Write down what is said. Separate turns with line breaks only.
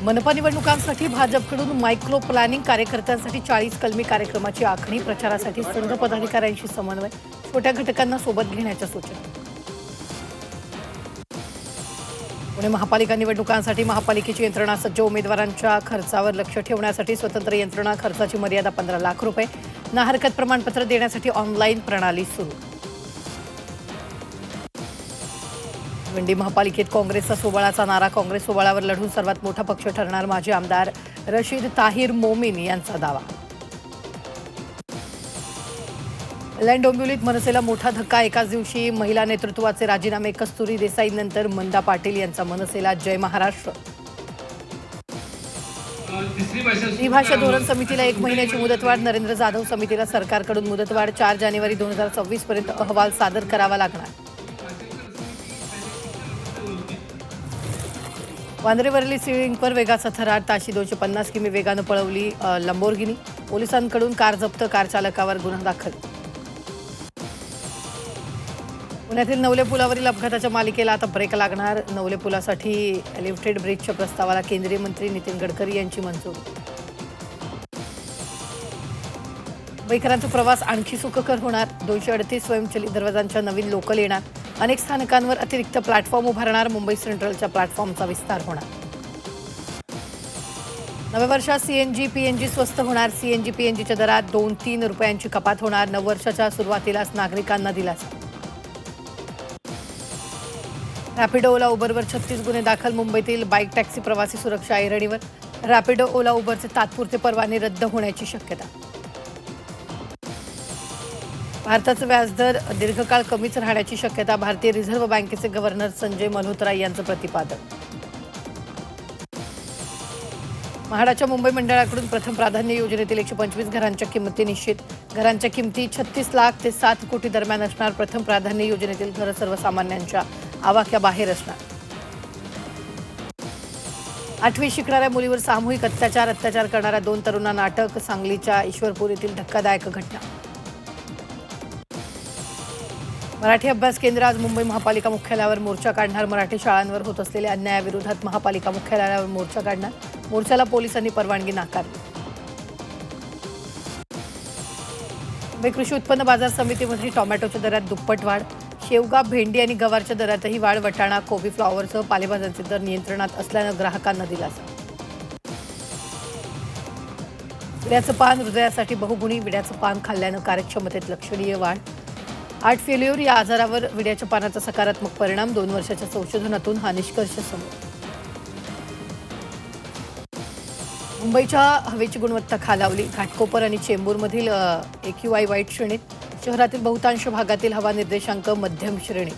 मनपा निवडणुकांसाठी भाजपकडून मायक्रो प्लॅनिंग, कार्यकर्त्यांसाठी 40 कलमी कार्यक्रमाची आखणी, प्रचारासाठी संघ पदाधिकाऱ्यांशी समन्वय, छोट्या घटकांना सोबत घेण्याच्या सूचना. पुणे महापालिका निवडणुकांसाठी महापालिकेची यंत्रणा सज्ज, उमेदवारांच्या खर्चावर लक्ष ठेवण्यासाठी स्वतंत्र यंत्रणा, खर्चाची मर्यादा 15 लाख रुपये, ना हरकत प्रमाणपत्र देण्यासाठी ऑनलाईन प्रणाली सुरू. भिवंडी महापालिकेत काँग्रेसचा सोबळाचा नारा, काँग्रेस सोबळावर लढून सर्वात मोठा पक्ष ठरणार, माजी आमदार रशीद ताहिर मोमीन यांचा दावा. कल्याण डोंबिवलीत मनसेला मोठा धक्का, एकाच दिवशी महिला नेतृत्वाचे राजीनामे, कस्तुरी देसाईनंतर मंदा पाटील यांचा मनसेला जय महाराष्ट्र. त्रिभाषा धोरण समितीला 1 महिन्याची मुदतवाढ, नरेंद्र जाधव समितीला सरकारकडून मुदतवाढ, 4 जानेवारी 2026 पर्यंत अहवाल सादर करावा लागणार. वांद्रेवरली सिलिंगवर वेगाचा थरार, ताशी 250 किमी वेगानं पळवली लंबोर्गिनी, पोलिसांकडून कार जप्त, कार चालकावर गुन्हा दाखल. पुण्यातील नवले पुलावरील अपघाताच्या मालिकेला आता ब्रेक लागणार, नवले पुलासाठी लिफ्टेड ब्रिजच्या प्रस्तावाला केंद्रीय मंत्री नितीन गडकरी यांची मंजुरी. मुंबईकरांचा प्रवास आणखी सुखकर होणार, 238 स्वयंचलित दरवाजांच्या नवीन लोकल येणार, अनेक स्थानकांवर अतिरिक्त प्लॅटफॉर्म उभारणार, मुंबई सेंट्रलच्या प्लॅटफॉर्मचा विस्तार होणार. नव्या वर्षात सीएनजी पीएनजी स्वस्त होणार, सीएनजी पीएनजीच्या दरात 2-3 रुपयांची कपात होणार, नववर्षाच्या सुरुवातीलाच नागरिकांना दिलासा. रॅपिडो ओला उबरवर 36 गुन्हे दाखल, मुंबईतील बाईक टॅक्सी प्रवासी सुरक्षा ऐरणीवर, रॅपिडो ओला उबरचे तात्पुरते परवाने रद्द होण्याची शक्यता. भारताचा व्याजदर दीर्घकाळ कमीच राहण्याची शक्यता, भारतीय रिझर्व्ह बँकेचे गव्हर्नर संजय मल्होत्रा यांचं प्रतिपादन. म्हाडाच्या मुंबई मंडळाकडून प्रथम प्राधान्य योजनेतील 125 घरांच्या किंमती निश्चित, घरांच्या किंमती 36 लाख ते 7 कोटी दरम्यान असणार, प्रथम प्राधान्य योजनेतील घरं सर्वसामान्यांच्या आवाक्याबाहेर असणार. 8वी शिकणाऱ्या मुलीवर सामूहिक अत्याचार करणाऱ्या 2 तरुणांना अटक, सांगलीच्या ईश्वरपूर येथील धक्कादायक घटना. मराठी अभ्यास केंद्र आज मुंबई महापालिका मुख्यालयावर मोर्चा काढणार, मराठी शाळांवर होत असलेल्या अन्यायाविरोधात महापालिका मुख्यालयावर मोर्चा काढणार, मोर्चाला पोलिसांनी परवानगी नाकारली. मुंबई कृषी उत्पन्न बाजार समितीमध्ये टोमॅटोच्या दरात दुप्पट वाढ, शेवगा, भेंडी आणि गवारच्या दरातही वाढ, वटाणा, कोबी, फ्लॉवरसह पालेभाज्यांचे दर नियंत्रणात असल्यानं ग्राहकांना दिलासा. विड्याचं पान हृदयासाठी बहुगुणी, विड्याचं पान खाल्ल्यानं कार्यक्षमतेत लक्षणीय वाढ. हार्ट फेल्युअर या आजारावर विड्याच्या पानाचा सकारात्मक परिणाम, 2 वर्षाच्या संशोधनातून हा निष्कर्ष समोर. मुंबईच्या हवेची गुणवत्ता खालावली, घाटकोपर आणि चेंबूरमधील AQI वाईट श्रेणीत, शहरातील बहुतांश भागातील हवा निर्देशांक मध्यम श्रेणी.